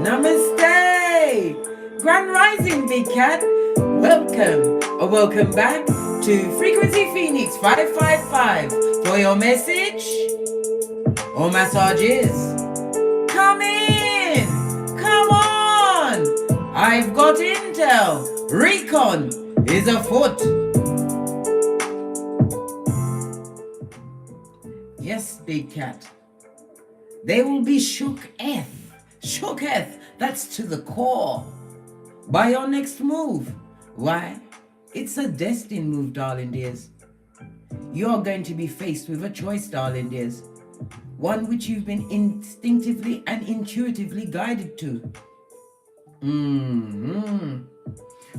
Namaste! Grand Rising, Big Cat. Welcome or welcome back to Frequency Phoenix 555 for your message or massages. Come in! Come on! I've got intel. Recon is afoot. Yes, Big Cat. They will be shooketh. Shooketh, that's to the core. By your next move. Why? It's a destined move, darling dears. You're going to be faced with a choice, darling dears. One which you've been instinctively and intuitively guided to.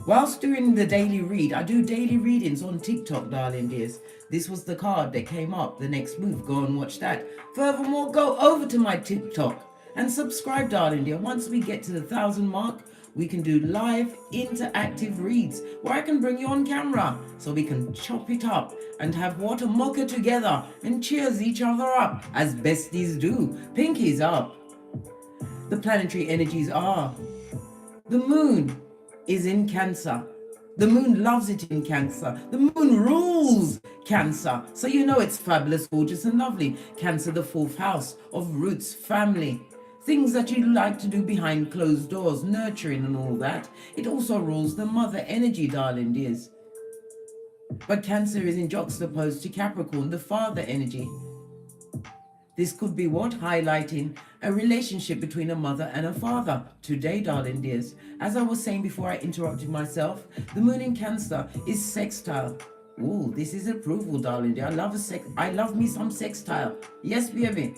Whilst doing the daily read, I do daily readings on TikTok, darling dears. This was the card that came up, the next move. Go and watch that. Furthermore, go over to my TikTok and subscribe, darling dear. Once we get to the 1,000 mark, we can do live interactive reads where I can bring you on camera so we can chop it up and have water mocha together and cheers each other up as besties do. Pinkies up. The planetary energies are: the moon is in Cancer. The moon loves it in Cancer. The moon rules Cancer. So you know it's fabulous, gorgeous and lovely. Cancer, the 4th house of roots, family. Things that you like to do behind closed doors, nurturing and all that. It also rules the mother energy, darling dears. But Cancer is in juxtaposed to Capricorn, the father energy. This could be what? Highlighting a relationship between a mother and a father. Today, darling dears, as I was saying before I interrupted myself, the moon in Cancer is sextile. Ooh, this is approval, darling dear. I love me some sextile. Yes, baby.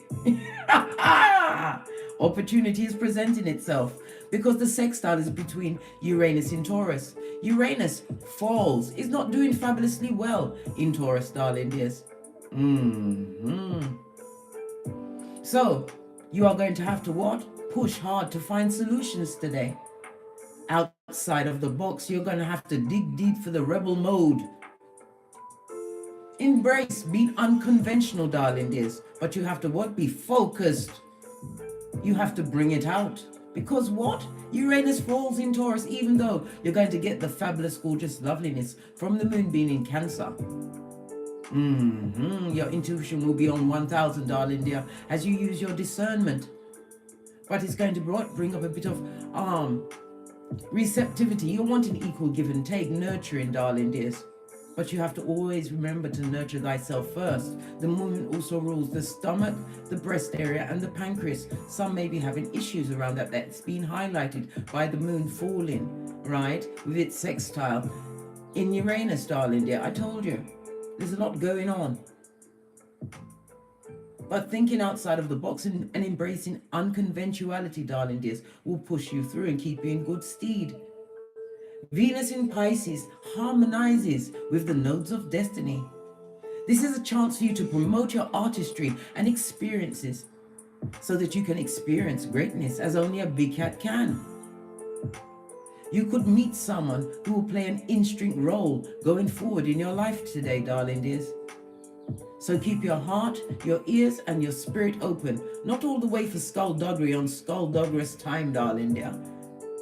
Opportunity is presenting itself because the sextile is between Uranus and Taurus. Uranus falls, is not doing fabulously well in Taurus, darling dears. So, you are going to have to what? Push hard to find solutions today. Outside of the box, you're going to have to dig deep for the rebel mode. Embrace being unconventional, darling dears. But you have to what? Be focused. You have to bring it out. Because what? Uranus falls in Taurus, even though you're going to get the fabulous, gorgeous loveliness from the moon being in Cancer. Your intuition will be on 1,000, darling dear, as you use your discernment. But it's going to bring up a bit of receptivity. You're wanting equal give and take, nurturing, darling dears. But you have to always remember to nurture thyself first. The moon also rules the stomach, the breast area, and the pancreas. Some may be having issues around that. That's been highlighted by the moon falling, right, with its sextile in Uranus, darling dear. I told you. There's a lot going on. But thinking outside of the box and embracing unconventionality, darling dears, will push you through and keep you in good stead. Venus in Pisces harmonizes with the nodes of destiny. This is a chance for you to promote your artistry and experiences so that you can experience greatness as only a big cat can. You could meet someone who will play an instinct role going forward in your life today, darling dears. So keep your heart, your ears, and your spirit open. Not all the way for skullduggery on skullduggerous time, darling dear.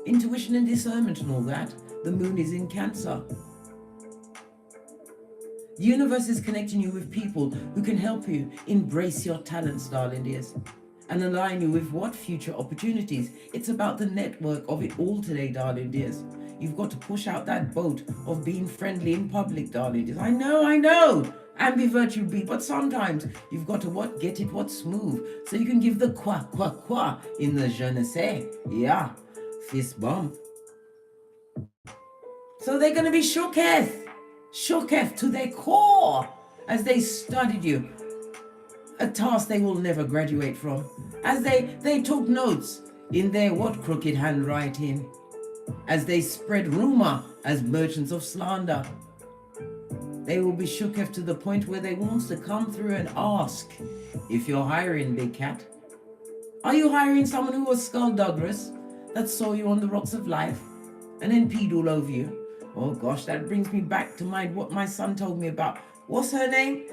Intuition and discernment and all that. The moon is in Cancer. The universe is connecting you with people who can help you embrace your talents, darling dears, and align you with what? Future opportunities. It's about the network of it all today, darling dears. You've got to push out that boat of being friendly in public, darling dears. I know. Ambivert you be, but sometimes you've got to what? Get it what? Smooth. So you can give the qua in the je ne sais. Yeah. Fist bump. So they're going to be shooketh to their core as they studied you. A task they will never graduate from. As they took notes in their what? Crooked handwriting. As they spread rumor as merchants of slander. They will be shooketh to the point where they want to come through and ask if you're hiring, big cat. Are you hiring someone who was skullduggerous, that saw you on the rocks of life and then peed all over you? Oh gosh, that brings me back to mind what my son told me about. What's her name?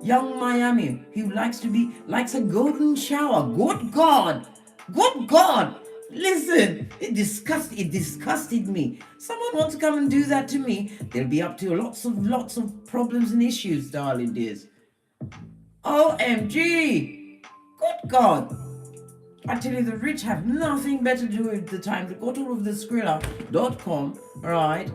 Young Miami, who likes a golden shower. Good God. Listen, it disgusted me. Someone wants to come and do that to me, they'll be up to lots of problems and issues, darling dears. OMG! Good God! I tell you, the rich have nothing better to do with the time. They got all of the Skrilla.com, right?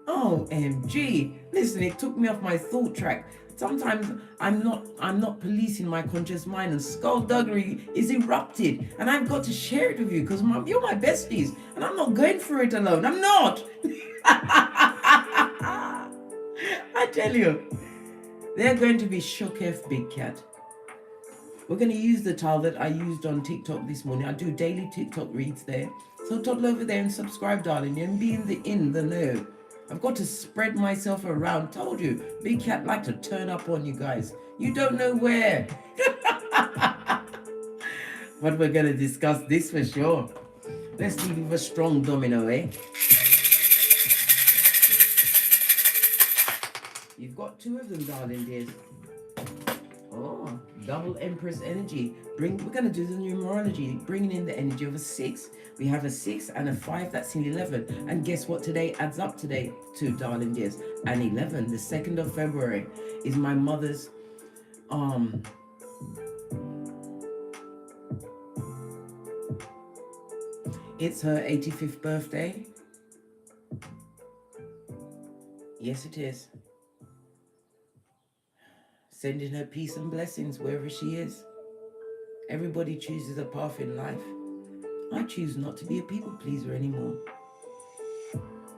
OMG! Listen, it took me off my thought track. Sometimes I'm not policing my conscious mind, and skullduggery is erupted, and I've got to share it with you because you're my besties, and I'm not going through it alone. I'm not. I tell you, they're going to be shooketh, big cat. We're going to use the tile that I used on TikTok this morning. I do daily TikTok reads there. So toddle over there and subscribe, darling, and be in the know. I've got to spread myself around. Told you, big cat like to turn up on you guys. You don't know where. But we're going to discuss this for sure. Let's leave with a strong domino, eh? You've got two of them, darling dears. Oh, double Empress energy. We're going to do the numerology, bringing in the energy of a 6. We have a 6 and a 5, that's an 11. And guess what today adds up today to, darling dears? An 11. The 2nd of February is my mother's, it's her 85th birthday. Yes, it is. Sending her peace and blessings wherever she is. Everybody chooses a path in life. I choose not to be a people pleaser anymore.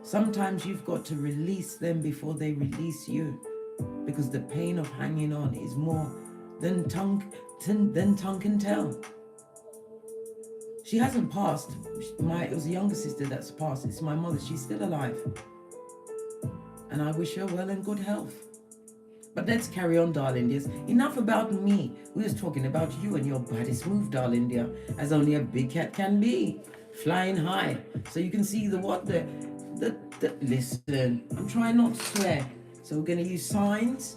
Sometimes you've got to release them before they release you, because the pain of hanging on is more than tongue can tell. She hasn't passed. It was a younger sister that's passed. It's my mother. She's still alive. And I wish her well and good health. But let's carry on, darling dears. Enough about me. We was talking about you and your baddest move, darling dear, as only a big cat can be. Flying high. So you can see listen, I'm trying not to swear. So we're going to use signs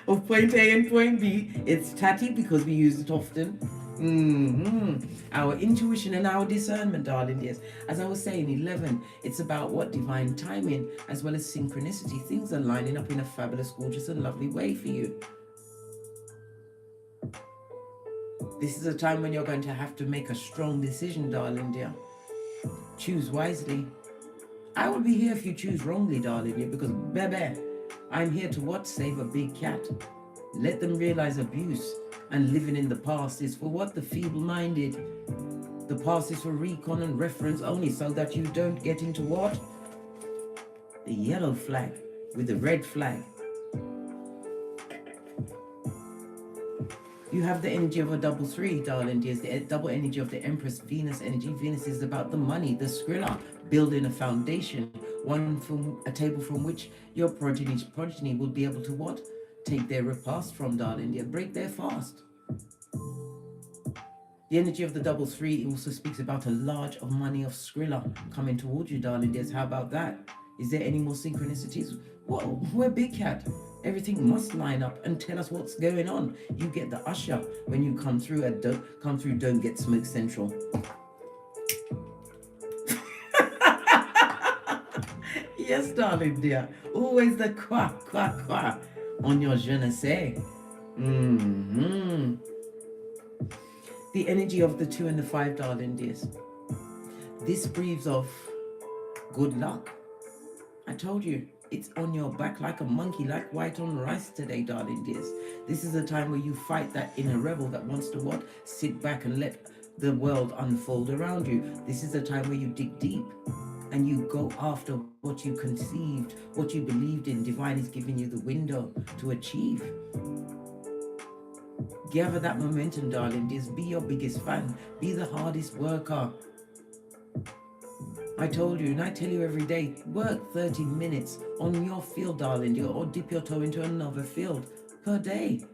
of point A and point B. It's tatty because we use it often. Our intuition and our discernment, darling dears. As I was saying, 11, it's about what divine timing as well as synchronicity. Things are lining up in a fabulous, gorgeous and lovely way for you. This is a time when you're going to have to make a strong decision, darling dear. Choose wisely. I will be here if you choose wrongly, darling dear, because baby, I'm here to what? Save a big cat. Let them realize abuse and living in the past is for what? The feeble-minded. The past is for recon and reference only, so that you don't get into what? The yellow flag with the red flag. You have the energy of a double 3, darling dears, the double energy of the Empress Venus energy. Venus is about the money, the Skrilla, building a foundation, a table from which your progeny will be able to what? Take their repast from, darling dear, break their fast. The energy of the double 3 also speaks about a large of money of Skrilla coming towards you, darling dears. How about that? Is there any more synchronicities? Whoa, we're big cat. Everything must line up and tell us what's going on. You get the usher when you come through and don't get smoke central. Yes, darling dear. Always the qua on your je ne sais. The energy of the 2 and the 5, darling dears. This breathes of good luck. I told you, it's on your back like a monkey, like white on rice today, darling dears. This is a time where you fight that inner rebel that wants to what? Sit back and let the world unfold around you. This is a time where you dig deep and you go after what you conceived, what you believed in. Divine is giving you the window to achieve. Gather that momentum, darling dears. Be your biggest fan. Be the hardest worker. I told you, and I tell you every day, work 30 minutes on your field, darling dear, or dip your toe into another field per day.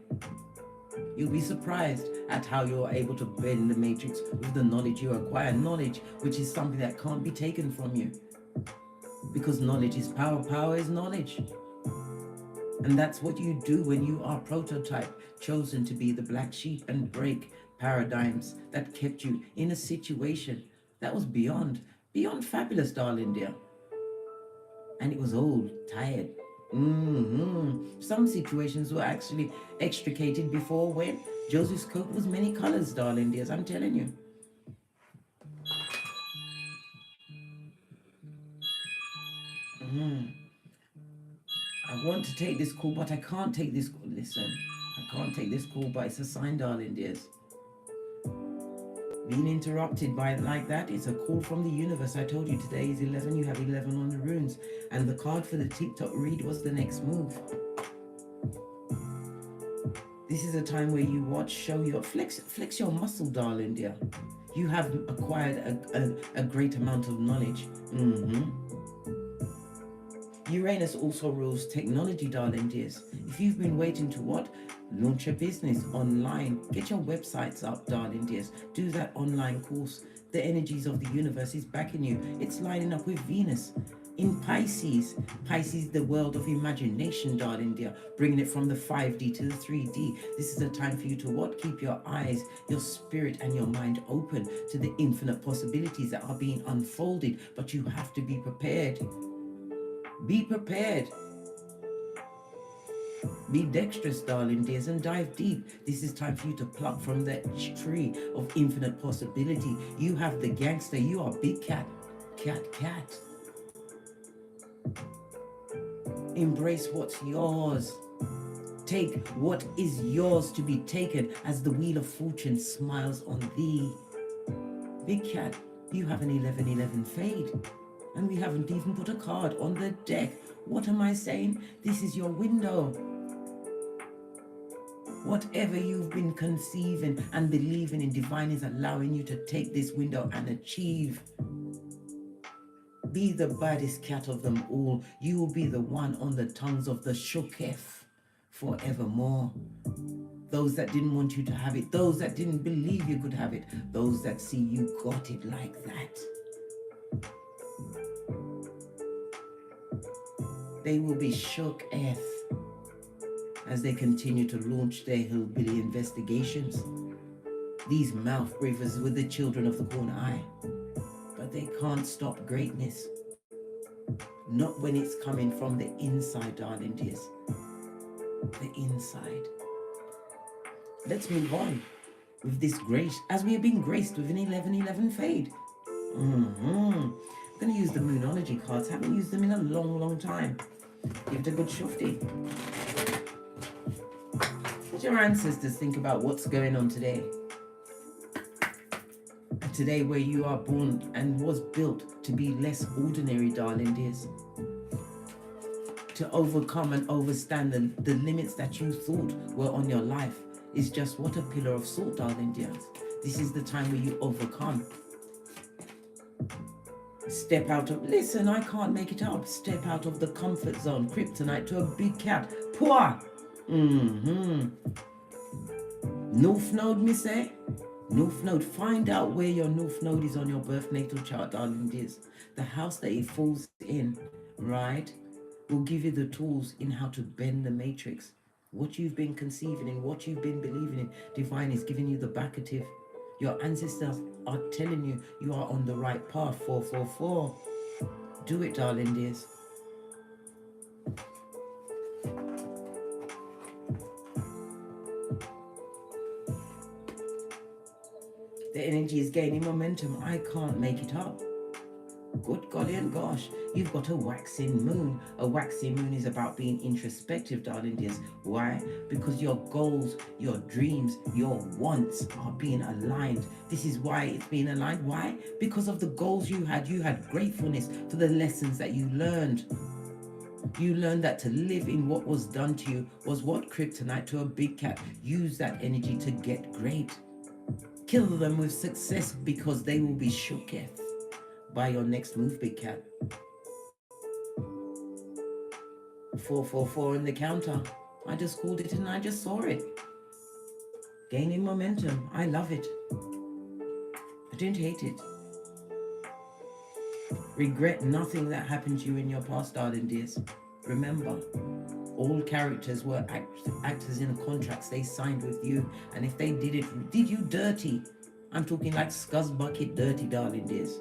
You'll be surprised at how you're able to bend the matrix with the knowledge you acquire. Knowledge, which is something that can't be taken from you. Because knowledge is power, power is knowledge. And that's what you do when you are prototype, chosen to be the black sheep and break paradigms that kept you in a situation that was beyond fabulous, darling dear. And it was old, tired. Some situations were actually extricated before when Joseph's coat was many colors, darling dears, I'm telling you. I want to take this call, but I can't take this call. Listen, I can't take this call, but it's a sign, darling dears. Being interrupted by it like that, it's a call from the universe. I told you today is 11, you have 11 on the runes. And the card for the TikTok read was the next move. This is a time where you watch, show your, flex your muscle, darling dear. You have acquired a great amount of knowledge. Uranus also rules technology, darling dears. If you've been waiting to what? Launch a business online. Get your websites up, darling dears. Do that online course. The energies of the universe is backing you. It's lining up with Venus. In Pisces, the world of imagination, darling dear, bringing it from the 5D to the 3D. This is a time for you to what? Keep your eyes, your spirit and your mind open to the infinite possibilities that are being unfolded, but you have to be prepared. Be prepared. Be dexterous, darling dears, and dive deep. This is time for you to pluck from that tree of infinite possibility. You have the gangster. You are big cat. Cat. Embrace what's yours. Take what is yours to be taken as the wheel of fortune smiles on thee. Big cat, you have an 11-11 fade. And we haven't even put a card on the deck. What am I saying? This is your window. Whatever you've been conceiving and believing in, divine is allowing you to take this window and achieve. Be the baddest cat of them all. You will be the one on the tongues of the shooketh forevermore. Those that didn't want you to have it, those that didn't believe you could have it, those that see you got it like that. They will be shooketh as they continue to launch their hillbilly investigations. These mouth breathers with the children of the corner eye. But they can't stop greatness. Not when it's coming from the inside, darling dears. The inside. Let's move on with this grace, as we are being graced with an 11-11 fade. I'm going to use the Numerology cards. Haven't used them in a long time. Give it a good shufty. What your ancestors think about what's going on today? And today where you are born and was built to be less ordinary, darling dears. To overcome and overstand the limits that you thought were on your life is just what a pillar of salt, darling dears. This is the time where you overcome. Step out of, listen, I can't make it up. Step out of the comfort zone. Kryptonite to a big cat. Poor. North Node, me say. North Node. Find out where your North Node is on your birth natal chart, darling dears. The house that it falls in, right, will give you the tools in how to bend the matrix. What you've been conceiving in, what you've been believing in, divine is giving you the backative. Your ancestors are telling you you are on the right path. 444. Do it, darling dears. The energy is gaining momentum. I can't make it up. Good golly and gosh, you've got a waxing moon. A waxing moon is about being introspective, darling dears. Why? Because your goals, your dreams, your wants are being aligned. This is why it's being aligned. Why? Because of the goals you had. You had gratefulness for the lessons that you learned. You learned that to live in what was done to you was what? Kryptonite to a big cat. Use that energy to get great. Kill them with success because they will be shooketh by your next move, big cat. 444 in the counter. I just called it and I just saw it. Gaining momentum. I love it. I don't hate it. Regret nothing that happened to you in your past, darling dears. Remember, All characters were actors in contracts they signed with you, and if they did you dirty, I'm talking like scuzzbucket dirty, darling dears.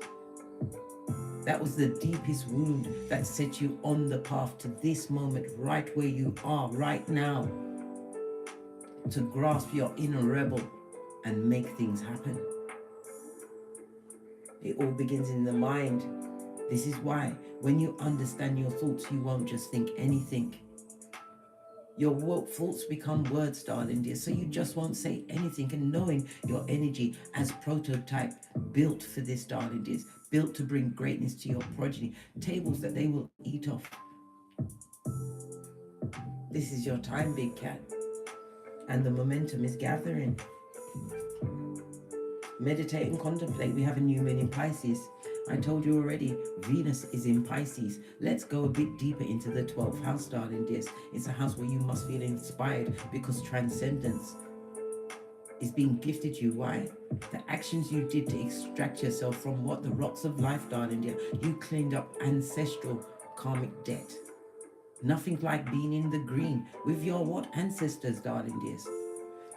That was the deepest wound that set you on the path to this moment, right where you are right now, to grasp your inner rebel and make things happen. It all begins in the mind. This is why when you understand your thoughts, you won't just think anything. Your thoughts become words, darling dear, so you just won't say anything. And knowing your energy as prototype, built for this, darling dears, built to bring greatness to your progeny, tables that they will eat off. This is your time, big cat, and the momentum is gathering. Meditate and contemplate. We have a new moon in Pisces. I told you already, Venus is in Pisces. Let's go a bit deeper into the 12th house, darling dears. It's a house where you must feel inspired because transcendence is being gifted you. Why? The actions you did to extract yourself from what the rocks of life, darling dear. You cleaned up ancestral karmic debt. Nothing like being in the green with your what? Ancestors, darling dears.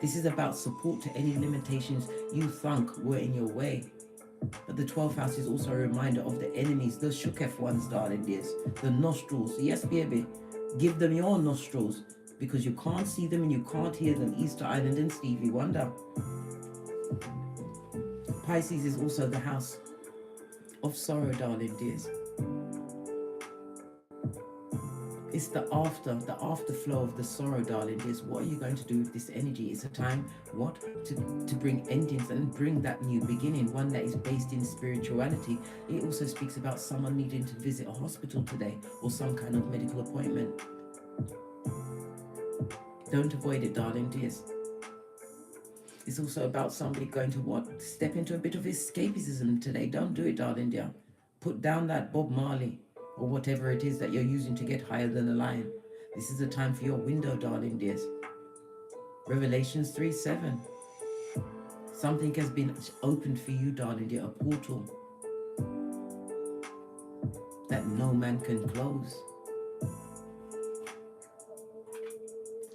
This is about support to any limitations you thunk were in your way. But the 12th house is also a reminder of the enemies, the shooketh ones, darling dears. The nostrils. Yes, baby. Give them your nostrils because you can't see them and you can't hear them. Easter Island and Stevie Wonder. Pisces is also the house of sorrow, darling dears. It's the afterflow of the sorrow, darling dears. What are you going to do with this energy? It's a time, what? To bring endings and bring that new beginning, one that is based in spirituality. It also speaks about someone needing to visit a hospital today or some kind of medical appointment. Don't avoid it, darling dears. It's also about somebody going to what? Step into a bit of escapism today. Don't do it, darling dear. Put down that Bob Marley or whatever it is that you're using to get higher than a lion. This is a time for your window, darling dears. Revelations 3:7. Something has been opened for you, darling dear, a portal that no man can close.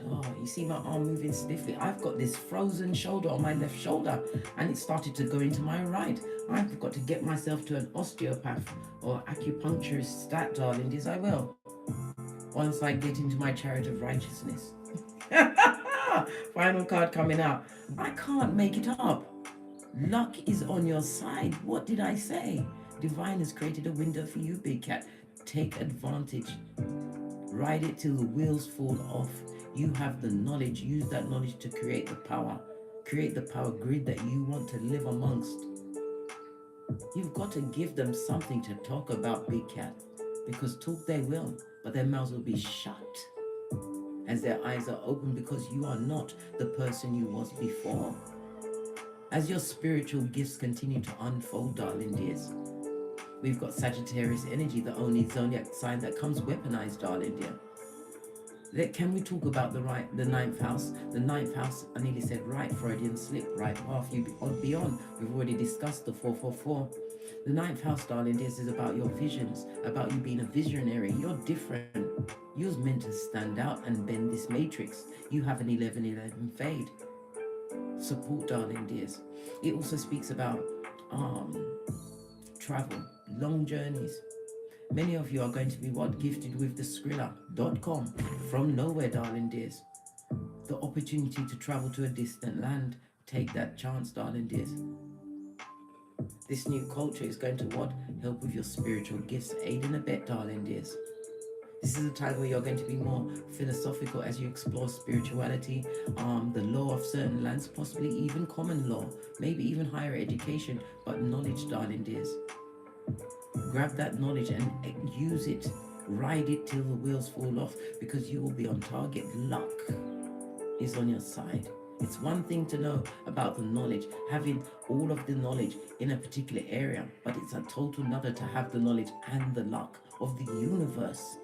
Oh, you see my arm moving stiffly. I've got this frozen shoulder on my left shoulder and it started to go into my right. I've got to get myself to an osteopath or acupuncturist stat, darling dears. I will. Once I get into my chariot of righteousness. Final card coming out. I can't make it up. Luck is on your side. What did I say? Divine has created a window for you, big cat. Take advantage. Ride it till the wheels fall off. You have the knowledge. Use that knowledge to create the power. Create the power grid that you want to live amongst. You've got to give them something to talk about, big cat. Because talk they will, but their mouths will be shut as their eyes are open, because you are not the person you was before. As your spiritual gifts continue to unfold, darling dears, we've got Sagittarius energy, the only zodiac sign that comes weaponized, darling dear. Can we talk about the 9th house? The 9th house, I nearly said right, Freudian slip, right path, you beyond. We've already discussed the 444. The 9th house, darling dears, is about your visions, about you being a visionary. You're different. You're meant to stand out and bend this matrix. You have an 11-11 fade. Support, darling dears. It also speaks about travel, long journeys. Many of you are going to be gifted with the Skrilla.com from nowhere, darling dears. The opportunity to travel to a distant land. Take that chance, darling dears. This new culture is going to help with your spiritual gifts, aid and abet, darling dears. This is a time where you're going to be more philosophical as you explore spirituality, the law of certain lands, possibly even common law, maybe even higher education, but knowledge, darling dears. Grab that knowledge and use it. Ride it till the wheels fall off, because you will be on target. Luck is on your side. It's one thing to know about the knowledge, having all of the knowledge in a particular area, but it's a total another to have the knowledge and the luck of the universe.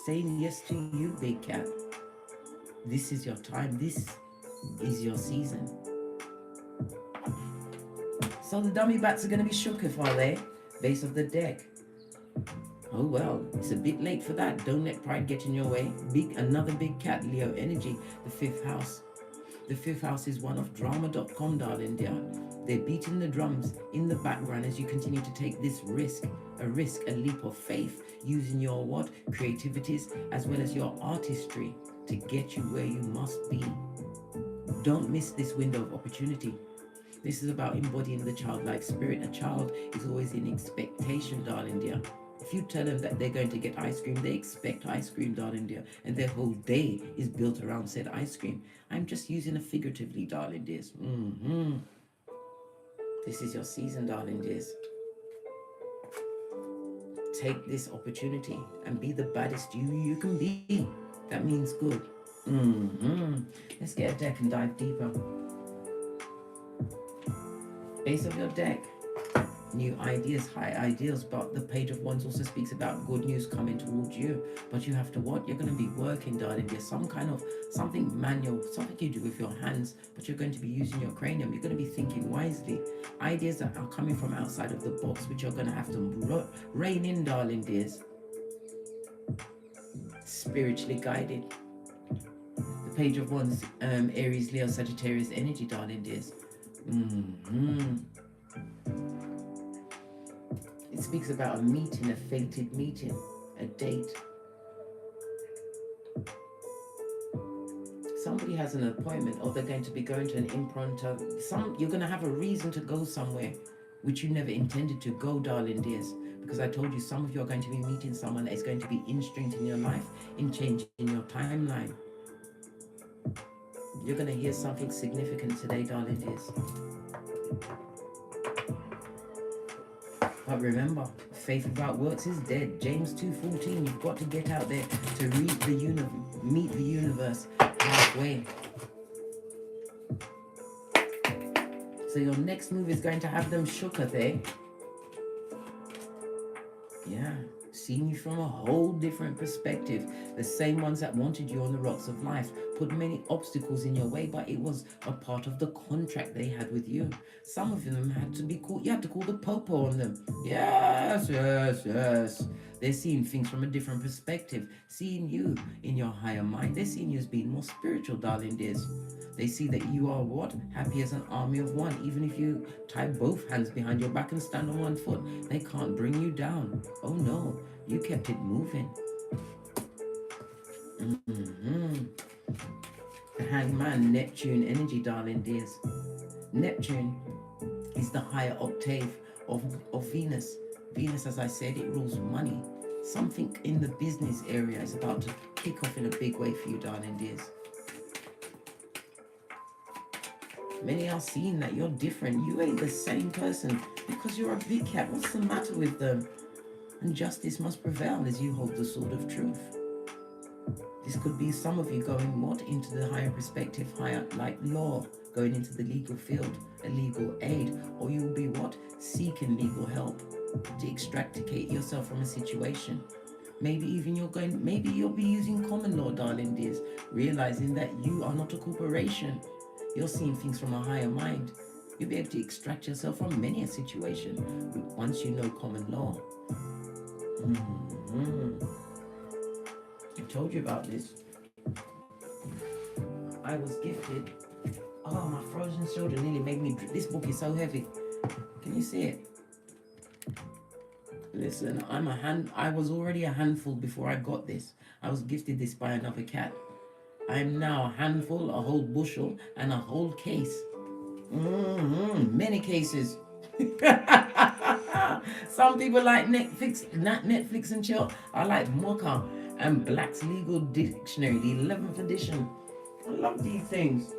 Saying yes to you, big cat. This is your time. This is your season. So the dummy bats are going to be shooketh, are they? Base of the deck. Oh well, it's a bit late for that. Don't let pride get in your way. Another big cat, Leo energy, the fifth house. The fifth house is one of drama.com, darling dear. They're beating the drums in the background as you continue to take this risk, a leap of faith, using your what? Creativities as well as your artistry to get you where you must be. Don't miss this window of opportunity. This is about embodying the childlike spirit. A child is always in expectation, darling dear. If you tell them that they're going to get ice cream, they expect ice cream, darling dear, and their whole day is built around said ice cream. I'm just using it figuratively, darling dears. This is your season, darling dears. Take this opportunity and be the baddest you can be. That means good. Let's get a deck and dive deeper. Base of your deck. New ideas, high ideals, but the Page of Wands also speaks about good news coming towards you. But you have to what? You're going to be working, darling. There's something manual, something you do with your hands, but you're going to be using your cranium. You're going to be thinking wisely. Ideas that are coming from outside of the box, which you're going to have to rein in, darling dears. Spiritually guided. The Page of Wands, Aries, Leo, Sagittarius energy, darling dears. It speaks about a meeting, a fated meeting, a date. Somebody has an appointment, or they're going to be going to an impronto. You're going to have a reason to go somewhere, which you never intended to go, darling dears. Because I told you, some of you are going to be meeting someone that is going to be in strength in your life, in change in your timeline. You're going to hear something significant today, darling dears. But remember, faith without works is dead. James 2:14. You've got to get out there to meet the universe halfway. So your next move is going to have them shooketh, eh? Yeah, seeing you from a whole different perspective. The same ones that wanted you on the rocks of life put many obstacles in your way, but it was a part of the contract they had with you. Some of them had to be called, you had to call the popo on them. Yes. They're seeing things from a different perspective, seeing you in your higher mind. They're seeing you as being more spiritual, darling dears. They see that you are what? Happy as an army of one. Even if you tie both hands behind your back and stand on one foot, they can't bring you down. Oh no, you kept it moving. The Hangman, Neptune energy, darling dears. Neptune is the higher octave of Venus. Venus, as I said, it rules money. Something in the business area is about to kick off in a big way for you, darling dears. Many are seeing that you're different. You ain't the same person because you're a big cat. What's the matter with them? And justice must prevail as you hold the sword of truth. This could be some of you going what? Into the higher perspective, higher like law, going into the legal field, a legal aid, or you'll be what? Seeking legal help to extricate yourself from a situation. Maybe even maybe you'll be using common law, darling dears, realizing that you are not a corporation. You're seeing things from a higher mind. You'll be able to extract yourself from many a situation once you know common law. I told you about this. I was gifted. Oh, my frozen shoulder nearly made me drip. This book is so heavy. Can you see it? Listen, I was already a handful before I got this. I was gifted this by another cat. I am now a handful, a whole bushel, and a whole case. Many cases. Some people like Netflix and chill. I like Mocha and Black's Legal Dictionary, the 11th edition. I love these things.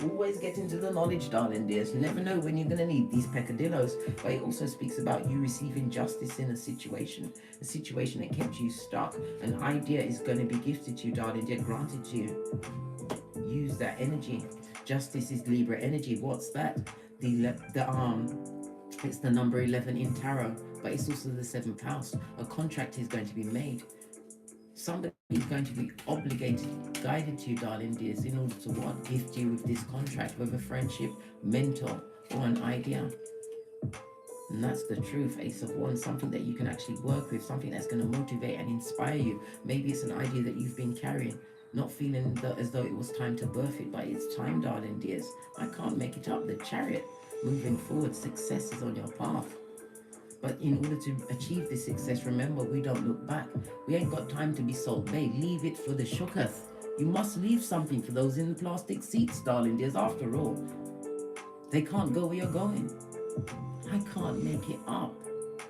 Always get into the knowledge, darling dears. You never know when you're going to need these peccadillos. But it also speaks about you receiving justice in a situation that kept you stuck. An idea is going to be gifted to you, darling dear, granted to you. Use that energy. Justice is Libra energy. What's that? It's the number 11 in tarot, but it's also the 7th house. A contract is going to be made. Somebody is going to be obligated, guided to you, darling dears, in order to what? Gift you with this contract, whether friendship, mentor, or an idea. And that's the truth, Ace of Wands, something that you can actually work with, something that's going to motivate and inspire you. Maybe it's an idea that you've been carrying, not feeling as though it was time to birth it, but it's time, darling dears. I can't make it up. The Chariot, moving forward, success is on your path. But in order to achieve this success, remember, we don't look back. We ain't got time to be Salt Bay. Leave it for the shooketh. You must leave something for those in the plastic seats, darling dears. After all, they can't go where you're going. I can't make it up.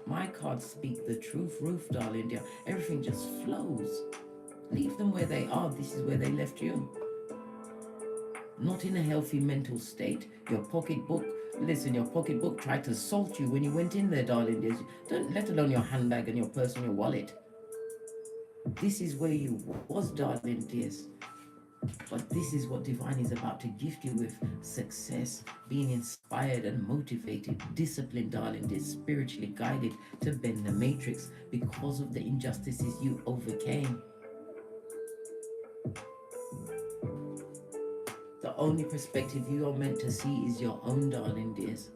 My cards speak the truth, Ruth, darling dear. Everything just flows. Leave them where they are. This is where they left you. Not in a healthy mental state. Your pocketbook, listen, your pocketbook tried to assault you when you went in there, darling dears. Don't, let alone your handbag and your purse and your wallet. This is where you was, darling dears. But this is what Divine is about to gift you with: success, being inspired and motivated, disciplined, darling dears, spiritually guided to bend the matrix because of the injustices you overcame. The only perspective you are meant to see is your own, darling dears.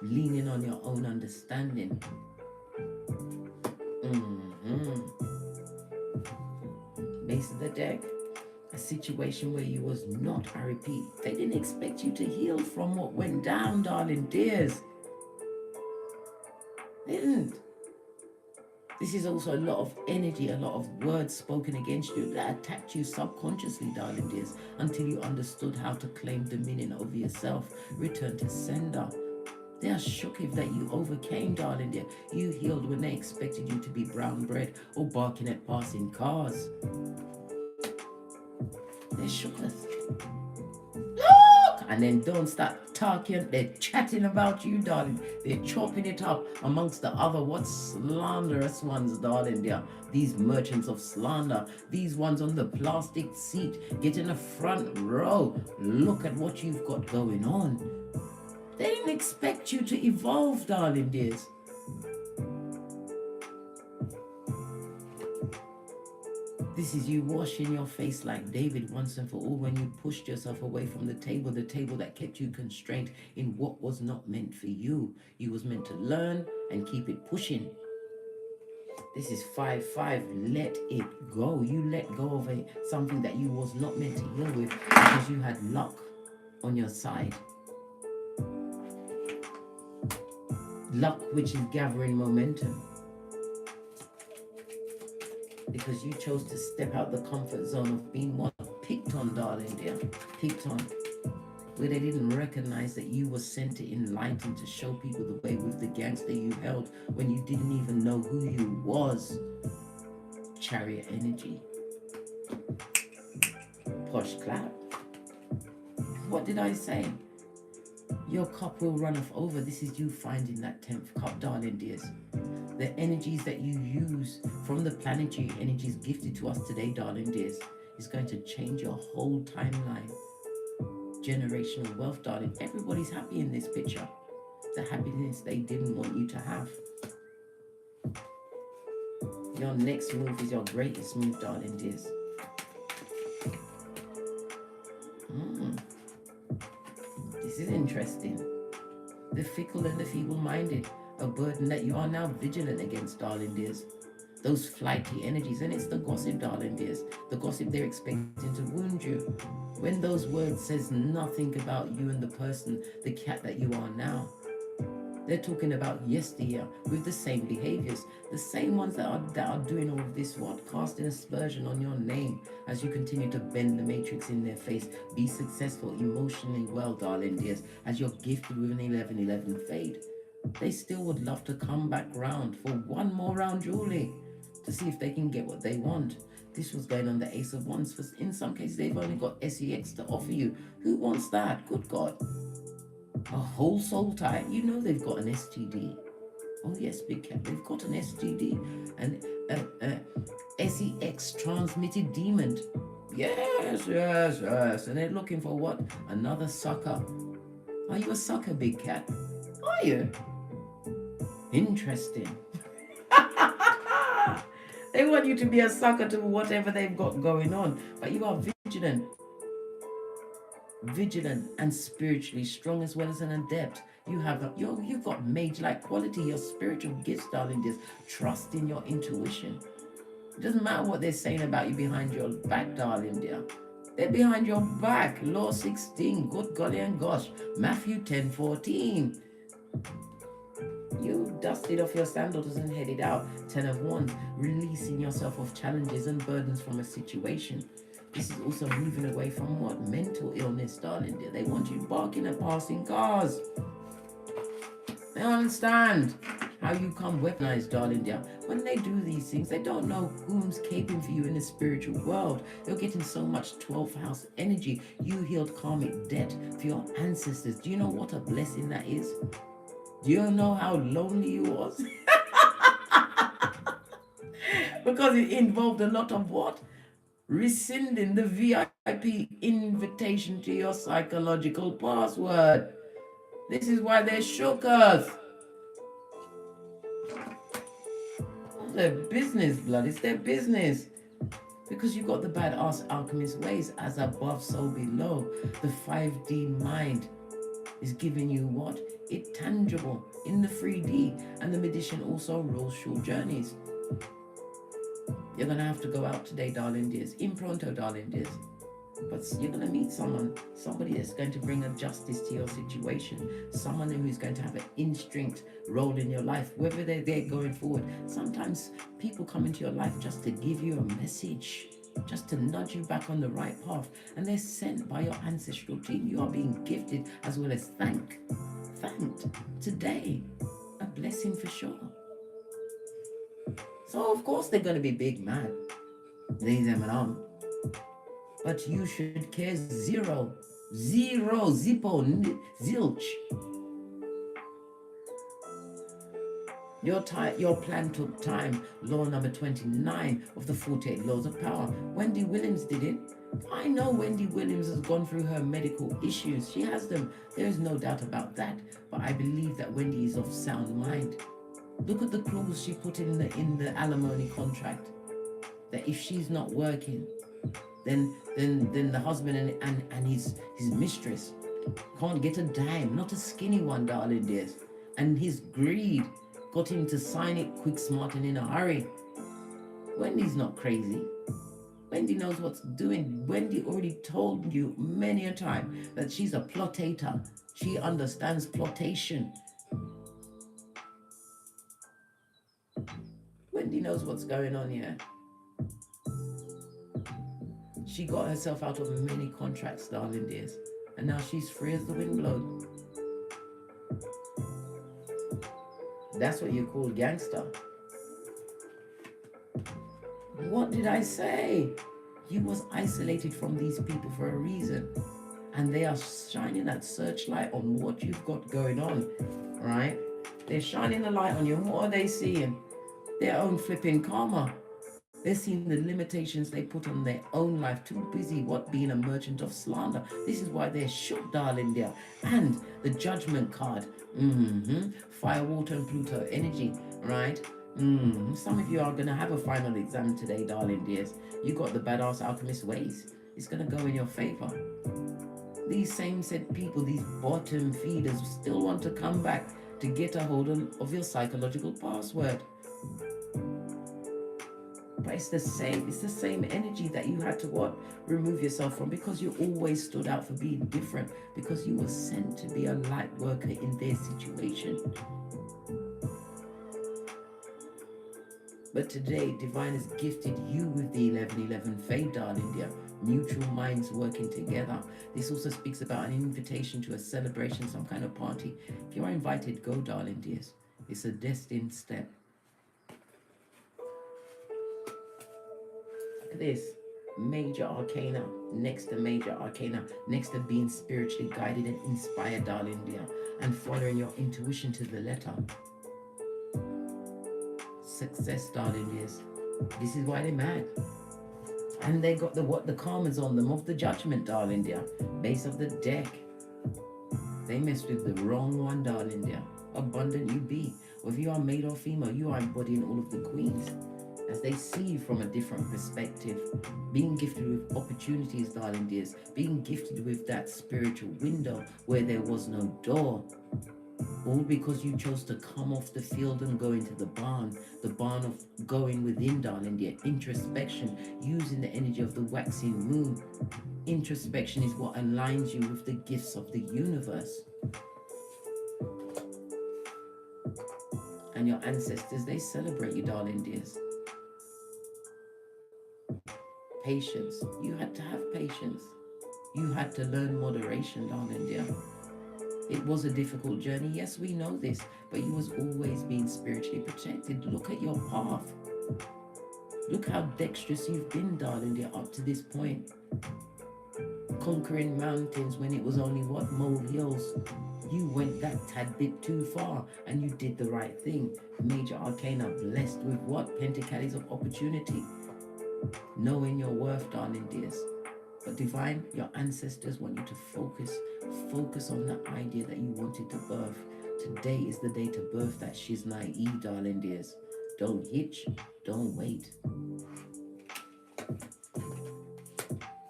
Leaning on your own understanding. Base of the deck. A situation where you was not, I repeat, they didn't expect you to heal from what went down, darling dears. They didn't. This is also a lot of energy, a lot of words spoken against you that attacked you subconsciously, darling dears, until you understood how to claim dominion over yourself. Return to sender. They are shooketh that you overcame, darling dear. You healed when they expected you to be brown bread or barking at passing cars. They're shooketh. Look! And then don't start talking. They're chatting about you, darling. They're chopping it up amongst the other, what slanderous ones, darling dear. These merchants of slander. These ones on the plastic seat. Get in the front row. Look at what you've got going on. They didn't expect you to evolve, darling dears. This is you washing your face like David once and for all when you pushed yourself away from the table that kept you constrained in what was not meant for you. You was meant to learn and keep it pushing. This is 5-5. Let it go. You let go of something that you was not meant to heal with because you had luck on your side. Luck which is gathering momentum. Because you chose to step out the comfort zone of being what? Picked on, darling dear. Picked on. Where they didn't recognize that you were sent to enlighten, to show people the way with the gangster you held when you didn't even know who you was. Chariot energy. Posh clap. What did I say? Your cup will run off over. This is you finding that 10th cup, darling dears. The energies that you use from the planetary energies gifted to us today, darling dears, is going to change your whole timeline. Generational wealth, darling. Everybody's happy in this picture. The happiness they didn't want you to have. Your next move is your greatest move, darling dears. This is interesting. The fickle and the feeble-minded, a burden that you are now vigilant against, darling dears. Those flighty energies, and it's the gossip, darling dears. The gossip they're expecting to wound you. When those words says nothing about you and the person, the cat that you are now. They're talking about yesteryear with the same behaviors. The same ones that are doing all of this, what? Casting aspersion on your name as you continue to bend the matrix in their face. Be successful, emotionally well, darling dears, as you're gifted with an 11-11 fade. They still would love to come back round for one more round, Julie, to see if they can get what they want. This was going on the Ace of Wands. For in some cases, they've only got SEX to offer you. Who wants that? Good God. A whole soul tie. You know they've got an STD. Oh yes, big cat. They've got an STD. And SEX transmitted demon. Yes. And they're looking for what? Another sucker. Are you a sucker, big cat? Are you? Interesting. They want you to be a sucker to whatever they've got going on. But you are vigilant. vigilant and spiritually strong, as well as an adept. You've got mage-like quality, your spiritual gifts, darling dears. Trust in your intuition. It doesn't matter what they're saying about you behind your back, darling dear. They're behind your back. Law 16, good golly and gosh. Matthew 10:14. You dusted off your sandals and headed out. 10 of Wands, releasing yourself of challenges and burdens from a situation. This is also moving away from what? Mental illness, darling dear. They want you barking at passing cars. They don't understand how you come weaponized, darling dear. When they do these things, they don't know whom's caping for you in the spiritual world. You're getting so much 12th house energy. You healed karmic debt for your ancestors. Do you know what a blessing that is? Do you know how lonely you was? Because it involved a lot of what? Rescinding the VIP invitation to your psychological password. This is why they're shooketh. It's their business, blood. It's their business. Because you've got the badass alchemist ways, as above, so below. The 5D mind is giving you what? It tangible in the 3D. And the magician also rolls short journeys. You're going to have to go out today, darling dears. In pronto, darling dears. But you're going to meet somebody that's going to bring a justice to your situation. Someone who's going to have an instinct role in your life, whether they're there going forward. Sometimes people come into your life just to give you a message, just to nudge you back on the right path. And they're sent by your ancestral team. You are being gifted as well as thanked today. A blessing for sure. So of course they're going to be big mad. These M&M. But you should care zero, zippo, zilch. Your plan took time. Law number 29 of the 48 laws of power. Wendy Williams did it. I know Wendy Williams has gone through her medical issues. She has them. There is no doubt about that. But I believe that Wendy is of sound mind. Look at the clause she put in the alimony contract. That if she's not working, then the husband and his mistress can't get a dime, not a skinny one, darling dears. And his greed got him to sign it quick, smart, and in a hurry. Wendy's not crazy. Wendy knows what's doing. Wendy already told you many a time that she's a plotator. She understands plotation. Wendy knows what's going on here. She got herself out of many contracts, darling dears. And now she's free as the wind blows. That's what you call gangster. What did I say? You was isolated from these people for a reason. And they are shining that searchlight on what you've got going on. Right? They're shining a light on you. And what are they seeing? Their own flipping karma. They're seeing the limitations they put on their own life. Too busy being a merchant of slander. This is why they're shook, darling dear. And the judgment card. Fire, water, and Pluto energy. Right? Some of you are going to have a final exam today, darling dears. You got the badass alchemist ways. It's going to go in your favor. These same said people, these bottom feeders, still want to come back to get a hold of your psychological password. But it's the same energy that you had to what? Remove yourself from, because you always stood out for being different, because you were sent to be a light worker in their situation. But today, Divine has gifted you with the 1111 fade, darling dear. Mutual minds working together. This also speaks about an invitation to a celebration, some kind of party. If you are invited, go, darling dears. It's a destined step. Look at this. Major arcana next to major arcana, next to being spiritually guided and inspired, darling dear, and following your intuition to the letter. Success, darling dears. This is why they're mad. And they got the karmas on them of the judgment, darling dear. Base of the deck. They messed with the wrong one, darling dear. Abundant you be. Whether you are male or female, you are embodying all of the queens. as they see you from a different perspective, being gifted with opportunities, darling dears, being gifted with that spiritual window where there was no door, all because you chose to come off the field and go into the barn of going within, darling dear. Introspection, using the energy of the waxing moon. Introspection is what aligns you with the gifts of the universe. And your ancestors, they celebrate you, darling dears. Patience. You had to have patience. You had to learn moderation, darling dear. It was a difficult journey. Yes, we know this, but you was always being spiritually protected. Look at your path. Look how dexterous you've been, darling dear, up to this point. Conquering mountains when it was only what, molehills. You went that tad bit too far, and you did the right thing. Major arcana blessed with what? Pentacles of opportunity. Knowing your worth, darling dears. But divine, your ancestors want you to focus on the idea that you wanted to birth. Today is the day to birth that Shiznai, darling dears. Don't hitch, don't wait.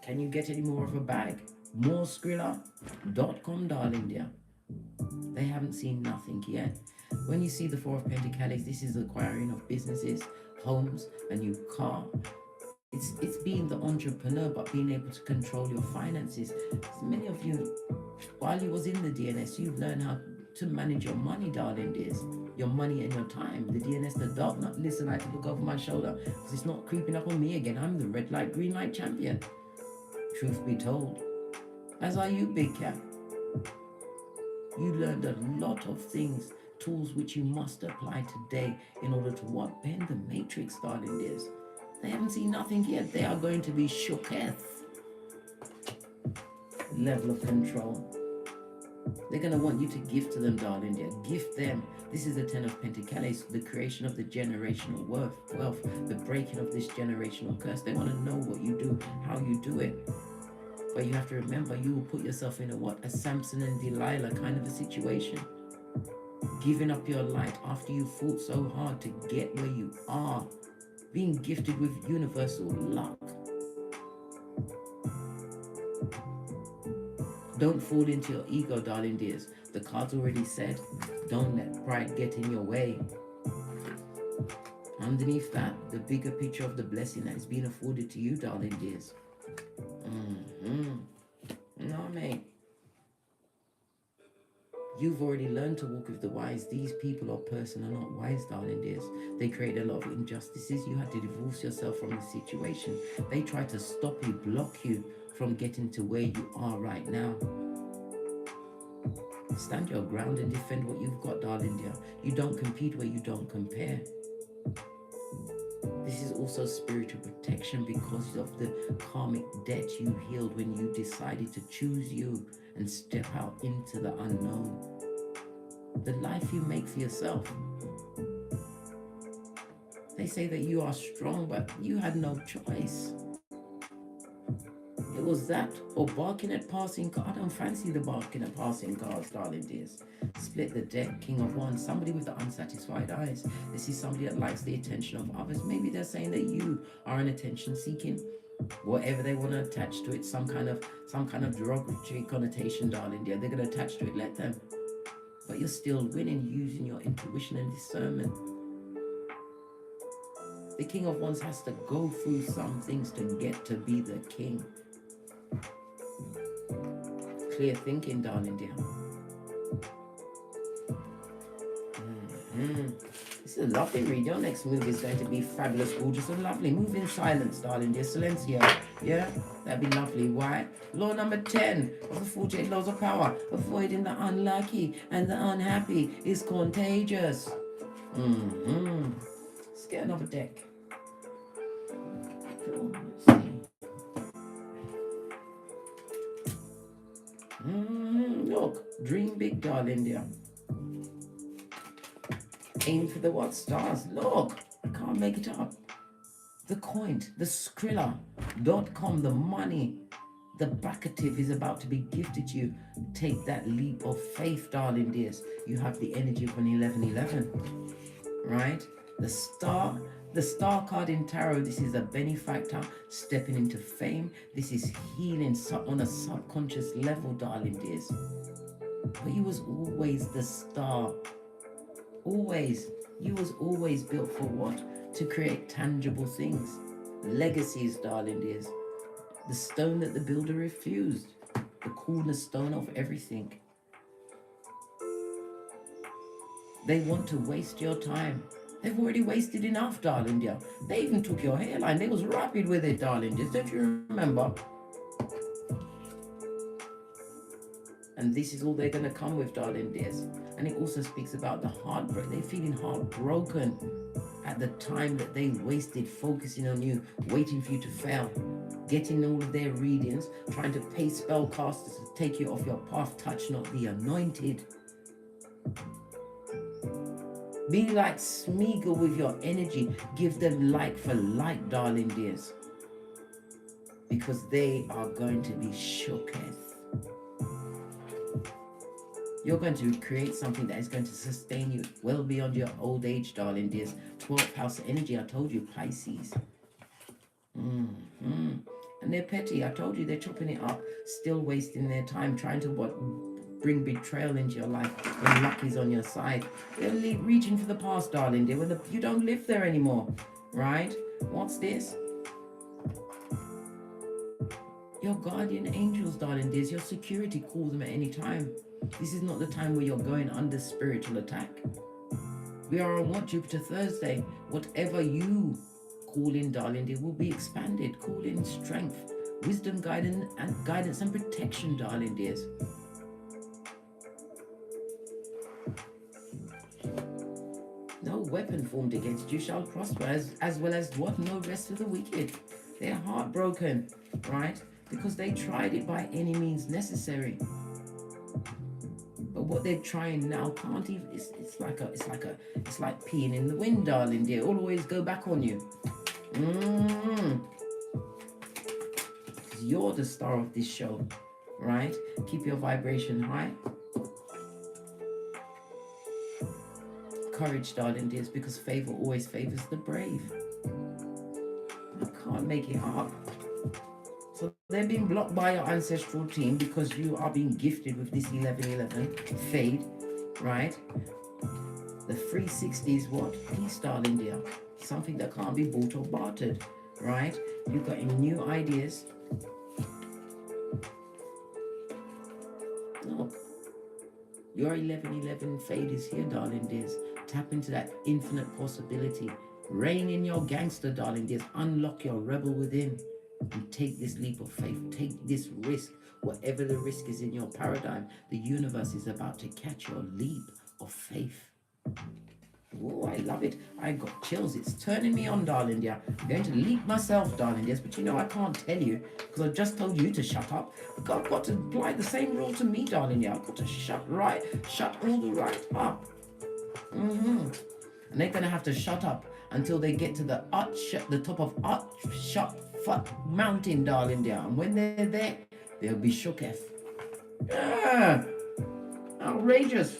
Can you get any more of a bag? Moreskrilla.com, darling dear. They haven't seen nothing yet. When you see the Four of Pentacles, this is acquiring of businesses, homes, a new car. It's being the entrepreneur, but being able to control your finances. So many of you, while you was in the DNS, you've learned how to manage your money, darling dears. Your money and your time. The DNS, the dog, not listen, I have to look over my shoulder because it's not creeping up on me again. I'm the red light, green light champion. Truth be told. As are you, big cat. You learned a lot of things, tools which you must apply today in order to what? Bend the matrix, darling dears. They haven't seen nothing yet. They are going to be shooketh. Level of control. They're going to want you to give to them, darling dear. Gift them. This is the 10 of Pentacles, the creation of the generational wealth, the breaking of this generational curse. They want to know what you do, how you do it. But you have to remember, you will put yourself in a Samson and Delilah kind of a situation. Giving up your light after you fought so hard to get where you are. Being gifted with universal luck. Don't fall into your ego, darling dears. The cards already said, don't let pride get in your way. Underneath that, the bigger picture of the blessing that is being afforded to you, darling dears. No, mate. You've already learned to walk with the wise. These people or person are not wise, darling dears. They create a lot of injustices. You had to divorce yourself from the situation. They try to stop you, block you from getting to where you are right now. Stand your ground and defend what you've got, darling dear. You don't compete where you don't compare. This is also spiritual protection because of the karmic debt you healed when you decided to choose you and step out into the unknown. The life you make for yourself. They say that you are strong, but you had no choice. It was that or barking at passing cars. I don't fancy the barking at passing cars, darling dears. Split the deck, King of Wands, somebody with the unsatisfied eyes. This is somebody that likes the attention of others. Maybe they're saying that you are an attention seeking. Whatever they want to attach to it, some kind of derogatory connotation, darling dear. They're going to attach to it, let them. But you're still winning using your intuition and discernment. The King of Wands has to go through some things to get to be the king. Clear thinking, darling dear. This is a lovely read. Your next move is going to be fabulous, gorgeous, and lovely. Move in silence, darling dear. Silencio. Yeah, that'd be lovely. Why? Law number 10 of the 48 laws of power. Avoiding the unlucky and the unhappy is contagious. Let's get another deck. Let's see. Look, dream big, darling dear. Aim for the what? Stars. Look, I can't make it up. The coin, the Skrilla.com, the money, the backative is about to be gifted to you. Take that leap of faith, darling dears. You have the energy of an 1111, right? The star, The Star card in Tarot, this is a benefactor stepping into fame. This is healing on a subconscious level, darling dears. But you was always the star. Always. You was always built for what? To create tangible things. Legacies, darling dears. The stone that the builder refused. The cornerstone of everything. They want to waste your time. They've already wasted enough, darling dear. They even took your hairline. They was rapid with it, darling dear. Don't you remember? And this is all they're going to come with, darling dears. And it also speaks about the heartbreak. They're feeling heartbroken at the time that they wasted focusing on you, waiting for you to fail, getting all of their readings, trying to pay spellcasters to take you off your path. Touch not the anointed. Be like Smeagol with your energy. Give them light for light, darling dears. Because they are going to be shooketh. You're going to create something that is going to sustain you well beyond your old age, darling dears. 12th house energy, I told you, Pisces. And they're petty. I told you they're chopping it up, still wasting their time trying to what? Bring betrayal into your life when luck is on your side. They're reaching for the past, darling dear, when you don't live there anymore, right? What's this? Your guardian angels, darling dears, your security, call them at any time. This is not the time where you're going under spiritual attack. We are on what? Jupiter Thursday. Whatever you call in, darling dear, will be expanded. Call in strength, wisdom, guidance and protection, darling dears. No weapon formed against you shall prosper, as well as what? No rest for the wicked. They're heartbroken, right? Because they tried it by any means necessary. But what they're trying now can't even. It's like peeing in the wind, darling dear. It'll always go back on you. You're the star of this show, right? Keep your vibration high. Courage, darling dears, because favor always favors the brave. I can't make it up. So they're being blocked by your ancestral team because you are being gifted with this 1111 fade, right? The 360 is what? Peace, darling dear. Something that can't be bought or bartered, right? You've got new ideas. Look, your 1111 fade is here, darling dears. Tap into that infinite possibility. Reign in your gangster, darling dears. Unlock your rebel within. And take this leap of faith. Take this risk. Whatever the risk is in your paradigm, the universe is about to catch your leap of faith. Oh, I love it. I got chills. It's turning me on, darling dear. I'm going to leap myself, darling dears. But you know I can't tell you because I just told you to shut up. I've got to apply the same rule to me, darling dear. I've got to shut all the right up. And they're going to have to shut up until they get to the top of mountain, darling dear. And when they're there, they'll be shooketh. Outrageous.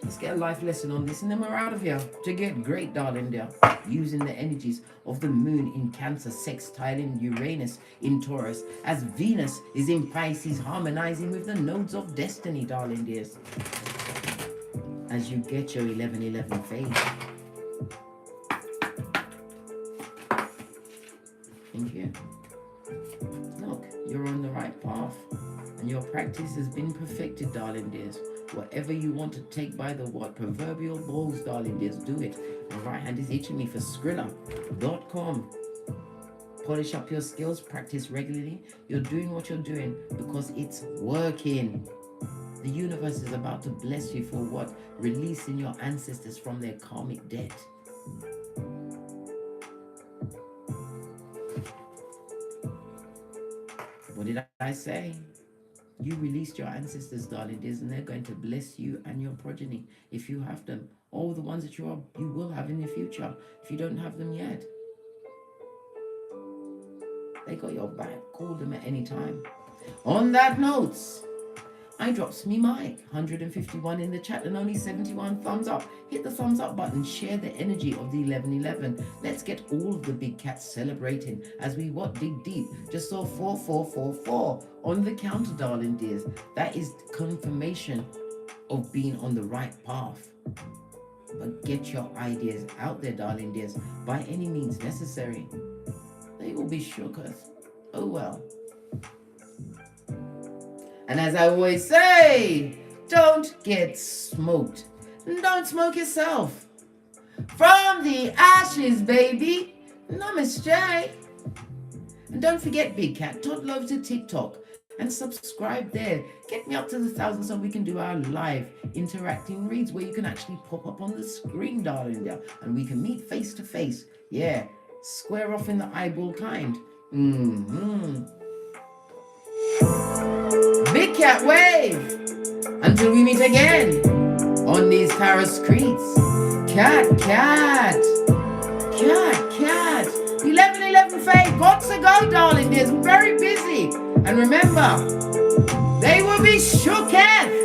Let's get a life lesson on this and then we're out of here. To get great, darling dear, using the energies of the moon in Cancer, sextiling Uranus in Taurus, as Venus is in Pisces, harmonizing with the nodes of destiny, darling dears. As you get your 1111 fade. Thank you. Look, you're on the right path and your practice has been perfected, darling dears. Whatever you want to take by the proverbial balls, darling dears, do it. My right hand is itching me for Skrilla.com. Polish up your skills, practice regularly. You're doing what you're doing because it's working. The universe is about to bless you for what? Releasing your ancestors from their karmic debt. What did I say? You released your ancestors, darling dears, and they're going to bless you and your progeny if you have them. All the ones that you will have in the future if you don't have them yet. They got your back. Call them at any time. On that note, I drops me mic. 151 in the chat and only 71 thumbs up. Hit the thumbs up button. Share the energy of the 1111. Let's get all of the big cats celebrating as we dig deep. Just saw 4444 on the counter, darling dears. That is confirmation of being on the right path. But get your ideas out there, darling dears, by any means necessary. They will be shooketh. Oh well. And as I always say, don't get smoked. Don't smoke yourself. From the ashes, baby. Namaste. And don't forget, Big Cat, toddle over to TikTok and subscribe there. Get me up to the 1,000 so we can do our live interacting reads where you can actually pop up on the screen, darling, there, and we can meet face to face. Yeah, square off in the eyeball kind. Big Cat wave. Until we meet again on these tarot streets. Cat. 1111 Faye, got to go, darling dears. I'm very busy. And remember, they will be shooketh.